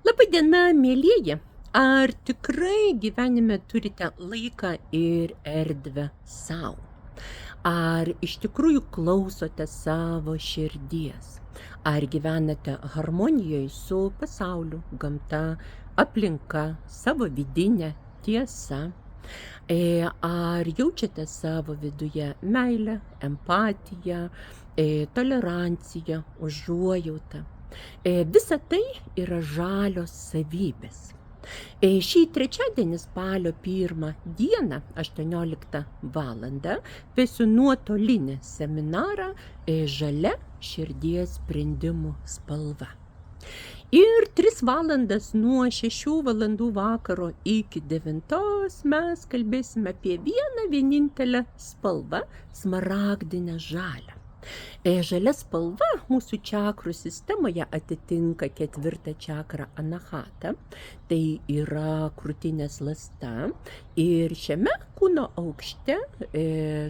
Labadiena, mielieji! Ar tikrai gyvenime turite laiką ir erdvę sau? Ar iš tikrųjų klausote savo širdies? Ar gyvenate harmonijoje su pasauliu, gamta, aplinka, savo vidinė tiesa? Ar jaučiate savo viduje meilę, empatiją, toleranciją, užuojautą? Visa tai yra žalios savybės. Šį trečiadienį spalio 1 dieną, 18 valandą, vesiu nuotolinį seminarą Žalia širdies sprendimų spalva. Ir 3 valandas nuo 6 valandų vakaro iki 9 mes kalbėsime apie vieną vienintelę spalvą - smaragdinę žalią. Žalia spalva mūsų čakrų sistemoje atitinka 4 čakrą Anahata, tai yra krūtinės ląsta, ir šiame kūno aukšte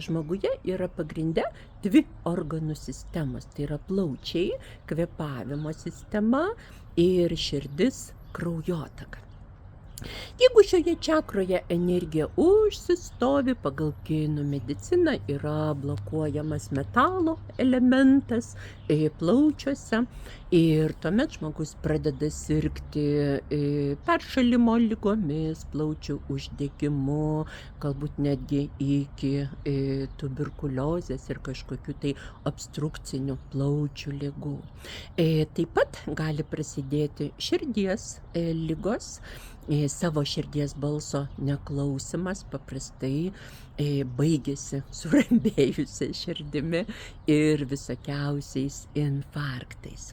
žmoguje yra pagrinde 2 organų sistemos, tai yra plaučiai, kvėpavimo sistema ir širdis, kraujotaka. Jeigu šioje čakroje energija užsistovi, pagal kinų mediciną yra blokuojamas metalo elementas plaučiuose ir tuomet žmogus pradeda sirgti peršalimo ligomis, plaučių uždegimu, galbūt netgi iki tuberkuliozės ir kažkokių tai obstrukcinių plaučių ligų. Taip pat gali prasidėti širdies ligos. Savo širdies balso neklausimas paprastai baigėsi surambėjusia širdimi ir visokiausiais infarktais.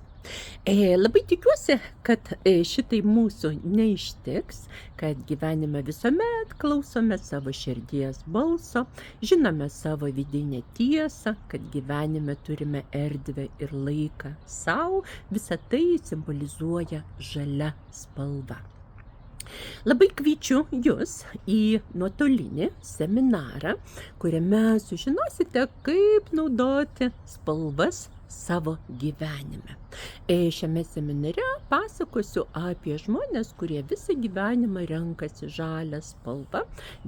Labai tikiuosi, kad šitai mūsų neištiks, kad gyvenime visuomet klausome savo širdies balso, žinome savo vidinę tiesą, kad gyvenime turime erdvę ir laiką sau, visa tai simbolizuoja žalia spalva. Labai kviečiu Jūs į nuotolinį seminarą, kuriame sužinosite, kaip naudoti spalvas savo gyvenime. Šiame seminare pasakosiu apie žmones, kurie visą gyvenimą renkasi žalią spalvą.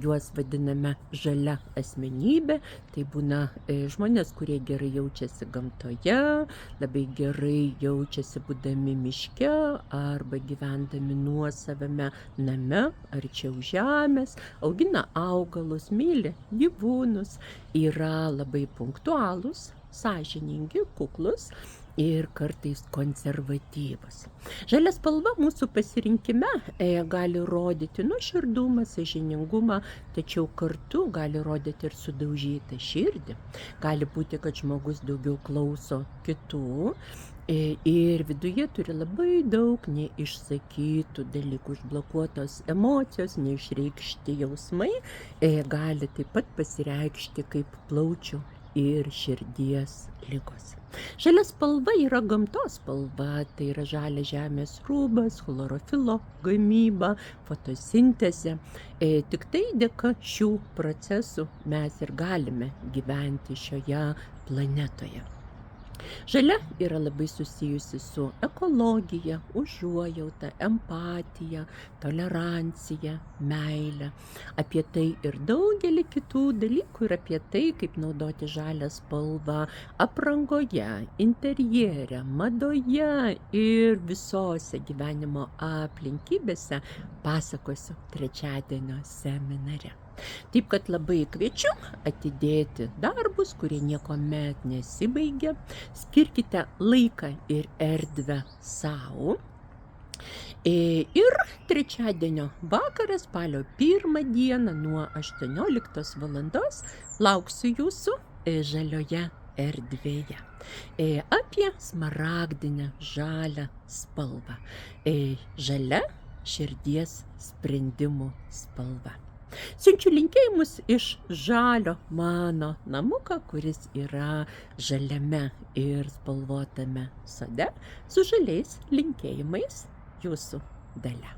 Juos vadiname žalia asmenybė. Tai būna žmonės, kurie gerai jaučiasi gamtoje, labai gerai jaučiasi būdami miške arba gyvendami nuosavame name arčiau žemės, augina augalus, myli gyvūnus, yra labai punktualūs, sąžiningi, kuklus ir kartais konservatyvus. Žalia spalva mūsų pasirinkime gali rodyti nuoširdumą, sąžiningumą, tačiau kartu gali rodyti ir sudaužytą širdį. Gali būti, kad žmogus daugiau klauso kitų ir viduje turi labai daug neišsakytų dalykų, užblokuotos emocijos, neišreikšti jausmai, gali taip pat pasireikšti kaip plaučių ir širdies ligos. Žalia spalva yra gamtos spalva, tai yra žalia žemės rūbas, chlorofilo gamyba, fotosintezė. Tik tai dėka šių procesų mes ir galime gyventi šioje planetoje. Žalia yra labai susijusi su ekologija, užuojauta, empatija, tolerancija, meilė. Apie tai ir daugelį kitų dalykų ir apie tai, kaip naudoti žalią spalvą aprangoje, interjere, madoje ir visose gyvenimo aplinkybėse pasakosiu trečiadienio seminare. Taip kad labai kviečiu atidėti darbus, kurie niekuomet nesibaigia. Skirkite laiką ir erdvę sau. Ir trečiadienio vakarą, spalio 1 dieną nuo 18 valandos lauksiu Jūsų žalioje erdvėje. Apie smaragdinę žalią spalvą. Žalia širdies sprendimų spalva. Siunčiu linkėjimus iš žalio mano namuką, kuris yra žaliame ir spalvotame sode, su žaliais linkėjimais Jūsų Dalia.